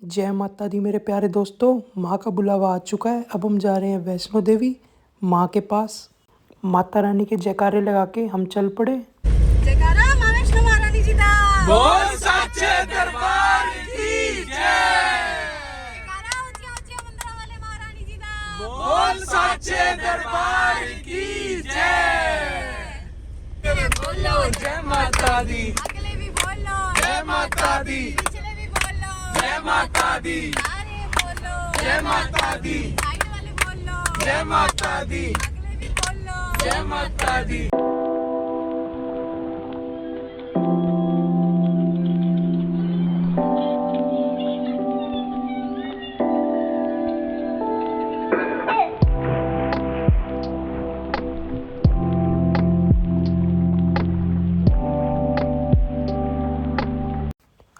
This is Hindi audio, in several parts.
जय माता दी मेरे प्यारे दोस्तों। माँ का बुलावा आ चुका है। अब हम जा रहे हैं वैष्णो देवी माँ के पास। माता रानी के जयकारे लगा के हम चल पड़े। जयकारा माँ वैष्णो महारानी जी दा बोल सच्चे दरबार की जय। जयकारा ऊंचे ऊंचे मंदिरों वाले महारानी जी दा बोल सच्चे दरबार की जय। बोलो जय माता दी, अगले भी बोलो जय माता दी, पिछले भी बोलो जय माता दी, सारे बोलो जय माता दी, साइड वाले बोलो जय माता दी, अगले भी बोलो जय माता दी।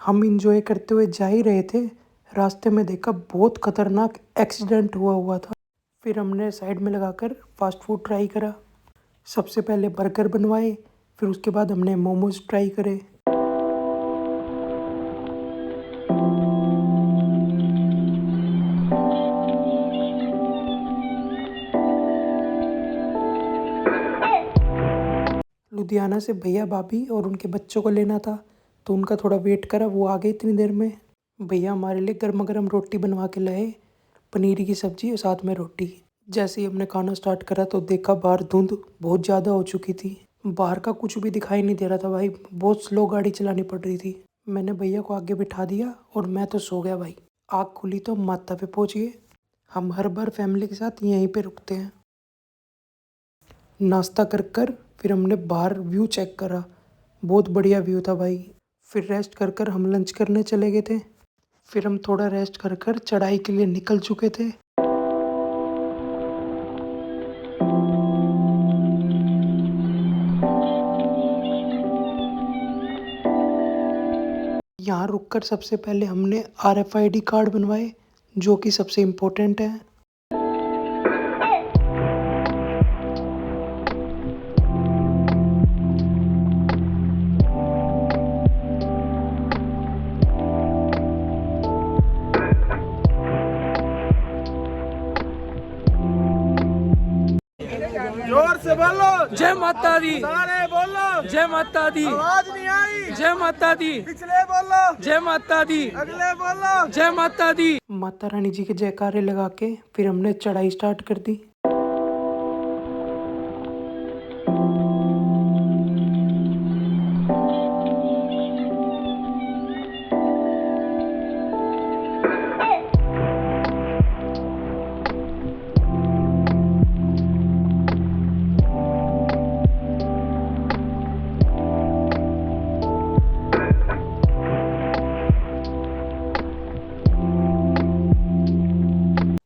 हम इंजॉय करते हुए जा ही रहे थे। रास्ते में देखा बहुत खतरनाक एक्सीडेंट हुआ था। फिर हमने साइड में लगाकर फास्ट फूड ट्राई करा। सबसे पहले बर्गर बनवाए, फिर उसके बाद हमने मोमोज ट्राई करे। लुधियाना से भैया भाभी और उनके बच्चों को लेना था, तो उनका थोड़ा वेट करा, वो आ गए इतनी देर में। भैया हमारे लिए गर्मा गर्म रोटी बनवा के लाए, पनीर की सब्जी और साथ में रोटी। जैसे ही हमने खाना स्टार्ट करा तो देखा बाहर धुंध बहुत ज़्यादा हो चुकी थी। बाहर का कुछ भी दिखाई नहीं दे रहा था भाई, बहुत स्लो गाड़ी चलानी पड़ रही थी। मैंने भैया को आगे बिठा दिया और मैं तो सो गया भाई। आँख खुली तो माता पे पहुँच गए। हम हर बार फैमिली के साथ यहीं पे रुकते हैं। नाश्ता कर फिर हमने बाहर व्यू चेक करा, बहुत बढ़िया व्यू था भाई। फिर रेस्ट कर हम लंच करने चले गए थे। फिर हम थोड़ा रेस्ट कर चढ़ाई के लिए निकल चुके थे। यहाँ रुककर सबसे पहले हमने RFID कार्ड बनवाए, जो कि सबसे इम्पोर्टेंट है। जोर से बोलो, जय माता दी, सारे बोलो, जय माता दी, आवाज नहीं आई। जय माता दी, पिछले बोलो, जय माता दी, अगले बोलो। जय माता दी। माता रानी जी के जयकारे लगा के फिर हमने चढ़ाई स्टार्ट कर दी।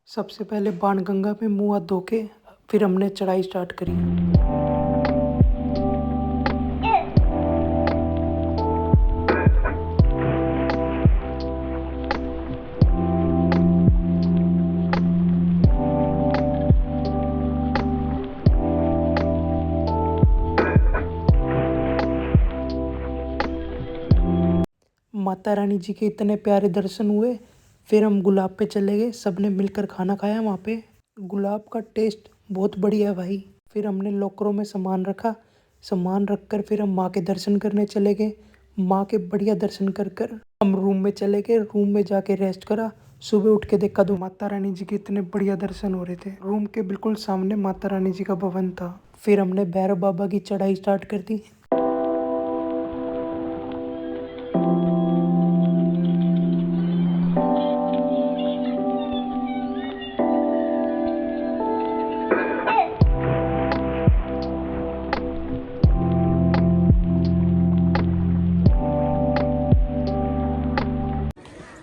सबसे पहले बाणगंगा में मुंह हाथ धो के फिर हमने चढ़ाई स्टार्ट करी। माता रानी जी के इतने प्यारे दर्शन हुए। फिर हम गुलाब पे चले गए, सबने मिलकर खाना खाया वहाँ पे। गुलाब का टेस्ट बहुत बढ़िया है भाई। फिर हमने लॉकरों में सामान रखा, सामान रख कर फिर हम माँ के दर्शन करने चले गए। माँ के बढ़िया दर्शन कर हम रूम में चले गए। रूम में जाके रेस्ट करा। सुबह उठ के देखा तो माता रानी जी के इतने बढ़िया दर्शन हो रहे थे। रूम के बिल्कुल सामने माता रानी जी का भवन था। फिर हमने भैरव बाबा की चढ़ाई स्टार्ट कर दी।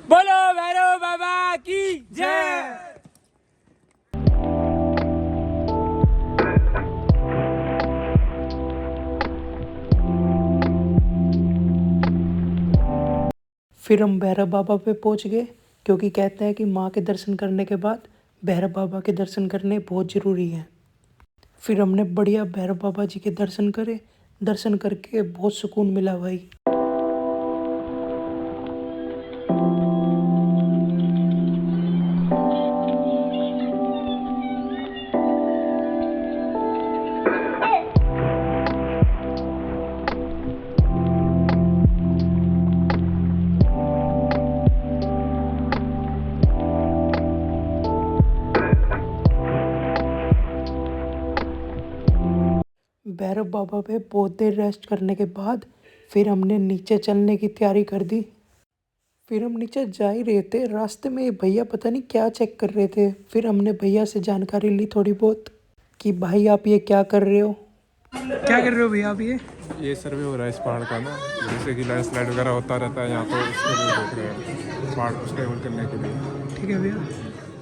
बोलो भैरव बाबा की जय। फिर हम भैरव बाबा पे पहुंच गए, क्योंकि कहते हैं कि माँ के दर्शन करने के बाद भैरव बाबा के दर्शन करने बहुत ज़रूरी है। फिर हमने बढ़िया भैरव बाबा जी के दर्शन करे। दर्शन करके बहुत सुकून मिला भाई। भैरव बाबा पे बहुत देर रेस्ट करने के बाद फिर हमने नीचे चलने की तैयारी कर दी। फिर हम नीचे जा ही रहे थे, रास्ते में ये भैया पता नहीं क्या चेक कर रहे थे। फिर हमने भैया से जानकारी ली थोड़ी बहुत कि भाई आप ये क्या कर रहे हो। क्या कर रहे हो भैया आप ये सर्वे हो रहा है इस पहाड़ का ना, जैसे कि लैंडस्लाइड वगैरह होता रहता है यहाँ, तो उसके लिए देख रहे हैं पहाड़ को स्टेबल करने के लिए। ठीक है भैया।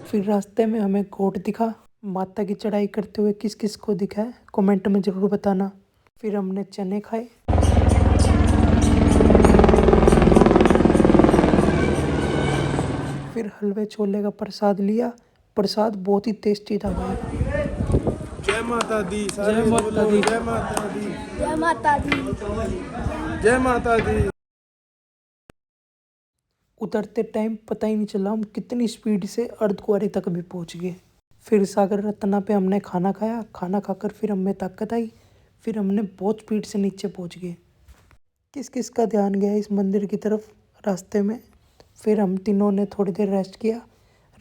फिर रास्ते में हमें कोट दिखा। माता की चढ़ाई करते हुए किस किस को दिखा है कमेंट में ज़रूर बताना। फिर हमने चने खाए। फिर हलवे छोले का प्रसाद लिया। प्रसाद बहुत ही टेस्टी था भाई। जय माता दी, जय माता दी। जय माता दी, जय माता दी। जय माता दी। उतरते टाइम पता ही नहीं चला हम कितनी स्पीड से अर्धकुंवारी तक भी पहुंच गए। फिर सागर रत्ना पे हमने खाना खाया। खाना खाकर फिर हमें ताकत आई। फिर हमने बहुत स्पीड से नीचे पहुंच गए। किस किस का ध्यान गया इस मंदिर की तरफ रास्ते में। फिर हम तीनों ने थोड़ी देर रेस्ट किया।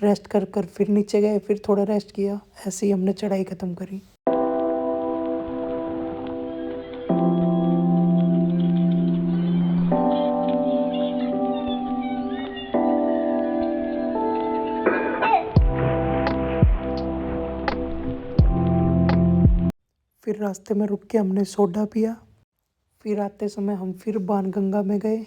रेस्ट कर कर फिर नीचे गए, फिर थोड़ा रेस्ट किया। ऐसे ही हमने चढ़ाई ख़त्म करी। फिर रास्ते में रुक के हमने सोडा पिया। फिर आते समय हम फिर बाणगंगा में गए।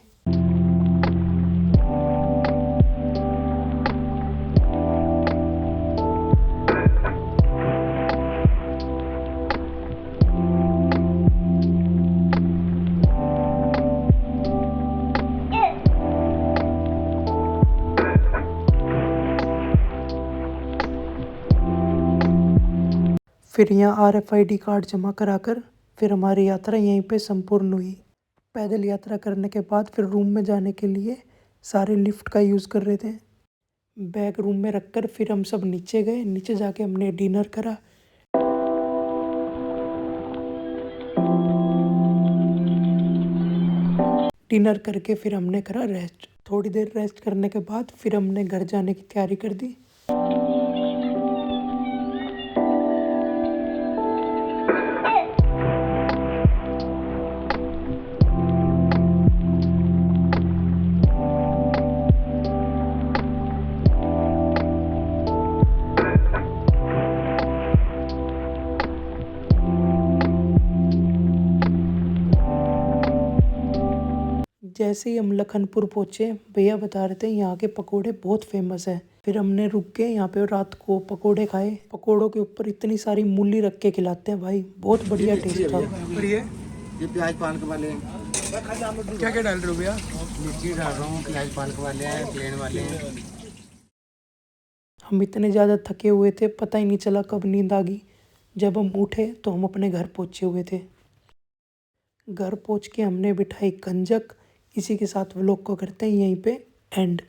फिर यहाँ RFID कार्ड जमा कराकर फिर हमारी यात्रा यहीं पे संपूर्ण हुई। पैदल यात्रा करने के बाद फिर रूम में जाने के लिए सारे लिफ्ट का यूज़ कर रहे थे। बैग रूम में रखकर फिर हम सब नीचे गए। नीचे जाके हमने डिनर करा। डिनर करके फिर हमने करा रेस्ट। थोड़ी देर रेस्ट करने के बाद फिर हमने घर जाने की तैयारी कर दी। जैसे ही हम लखनपुर पहुँचे, भैया बता रहे थे यहाँ के पकोड़े बहुत फेमस है। फिर हमने रुक के यहाँ पे रात को पकोड़े खाए। पकोड़ों के ऊपर इतनी सारी मूली रख के खिलाते हैं भाई, बहुत बढ़िया टेस्ट था। और ये प्याज पालक वाले क्या क्या डाल रहे हो भैया? मिर्ची डाल रहा हूँ, प्याज पालक वाले हैं, प्लेन वाले हैं। हम इतने ज़्यादा थके हुए थे, पता ही नहीं चला कब नींद आ गई। जब हम उठे तो हम अपने घर पहुँचे हुए थे। घर पहुँच के हमने बिठाई कंजक। इसी के साथ व्लॉग को करते हैं यहीं पे एंड।